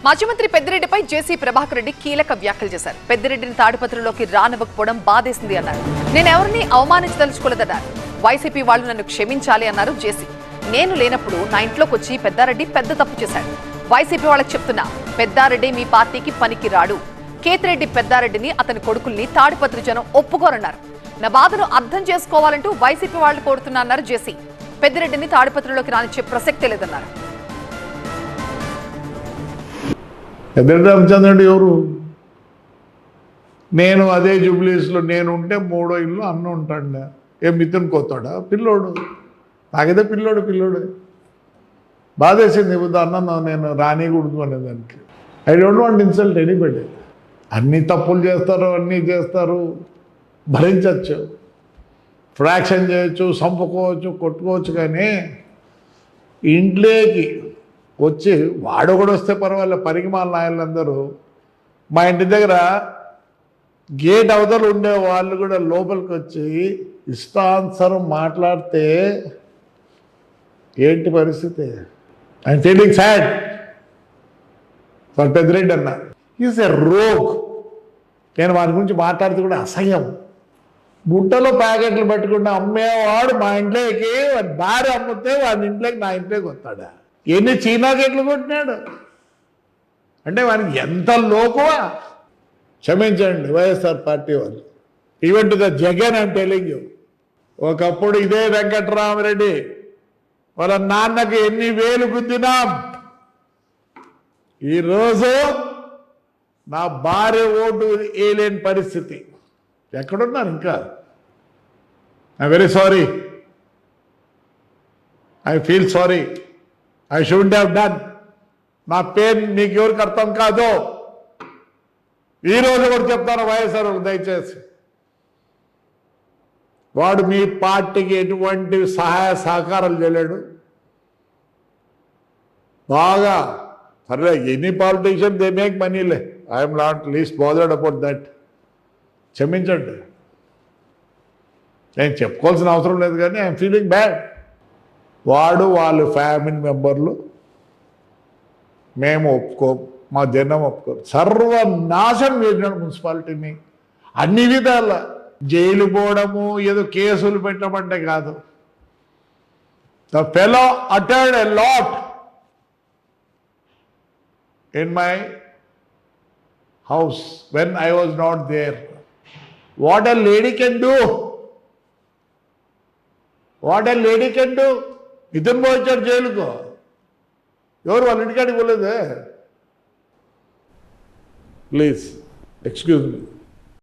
మాజీ మంత్రి పెద్దిరెడ్డిపై జేసీ ప్రభాకర్ రెడ్డి కీలక వ్యాఖ్యలు చేశారు. పెద్దిరెడ్డిని తాడిపత్రిలోకి రానివ్వకపోవడం బాధేసింది అన్నారు. నేను ఎవరిని అవమానించదలుచుకోలేదన్నారు. వైసీపీ వాళ్ళు నన్ను క్షమించాలి అన్నారు జేసీ. నేను లేనప్పుడు నా ఇంట్లోకి వచ్చి పెద్దారెడ్డి పెద్ద తప్పు చేశాడు. వైసీపీ వాళ్ళకి చెప్తున్నా, పెద్దారెడ్డి మీ పార్టీకి పనికి రాడు. కేతిరెడ్డి పెద్దారెడ్డిని అతని కొడుకుల్ని తాడిపత్రి జనం ఒప్పుకోరన్నారు. నా బాధను అర్థం చేసుకోవాలంటూ వైసీపీ వాళ్ళు కోరుతున్నా అన్నారు జేసీ. పెద్దిరెడ్డిని తాడిపత్రిలోకి రానిచ్చే ప్రసక్తే లేదన్నారు. పెద్దిరెడ్డి రామచంద్రుడు ఎవరు? నేను అదే జూబ్లీస్లో నేను ఉంటే మూడో ఇల్లు అన్న ఉంటాడు. ఏం మిథున్ కోతాడా? పిల్లోడు. నాకైతే పిల్లోడు బాధేసింది. అన్న నేను రానికూడదు అనేదానికి. I don't want insult anybody. అన్ని తప్పులు చేస్తారు, అన్నీ చేస్తారు, భరించవచ్చు, ఫ్రాక్షన్ చేయొచ్చు, చంపుకోవచ్చు, కొట్టుకోవచ్చు. కానీ ఇంట్లోకి వచ్చి వాడు కూడా వస్తే పర్వాలేదు. పరిగమాల నాయలందరూ మా ఇంటి దగ్గర గేట్ అవతలు ఉండే వాళ్ళు కూడా లోపలికి వచ్చి ఇష్టానుసారం మాట్లాడితే ఏంటి పరిస్థితి? I'm feeling sad for Peddireddy అన్న. Is a rogue. నేను వారి గురించి మాట్లాడితే కూడా అసహ్యం. బుట్టలో ప్యాకెట్లు పెట్టుకుంటే అమ్మేవాడు మా ఇంట్లోకి వాడి భార్య అమ్మితే వాడి ఇంట్లోకి నా ఇంట్లోకి వస్తాడా? ఎన్ని చీనా గేట్లు కొట్టినాడు అంటే వానికి ఎంత లోకువా. క్షమించండి వైఎస్ఆర్ పార్టీ వాళ్ళు. Even to the Jagan I'm telling you. ఒకప్పుడు ఇదే వెంకట్రామరెడ్డి వాళ్ళ నాన్నకి ఎన్ని వేలు గుద్దినాం. ఈరోజు నా భార్య ఓటు వేయలేని పరిస్థితి. ఎక్కడున్నారు ఇంకా? I very sorry. I feel sorry. I should have done. నా పెయిన్ మీకు ఎవరికి అర్థం కాదు. ఈరోజు కూడా చెప్తాను వైఎస్ఆర్ దయచేసి, వాడు మీ పార్టీకి ఎటువంటి సహాయ సహకారాలు చేయలేడు. బాగా సరే, ఎనీ పాలిటీషియన్ దే మేక్ మనీలే. I'm not least bothered about that. క్షమించండి, నేను చెప్పుకోవాల్సిన అవసరం లేదు. కానీ ఐఎమ్ ఫీలింగ్ బ్యాడ్. వాడు వాళ్ళ ఫ్యామిలీ మెంబర్లు మేము మా జనం ఒప్పుకోరు. సర్వనాశనం చేసినాడు మున్సిపాలిటీని అన్ని విధాల. జైలు పోవడము, ఏదో కేసులు పెట్టమంటే కాదు. The fellow uttered a lot in my house when I was not there. What a lady can do, what a lady can do. ఇతను పోయించాడు జైలుకు. ఎవరు వాళ్ళ ఇంటికాడికి పోలేదే. Please excuse me.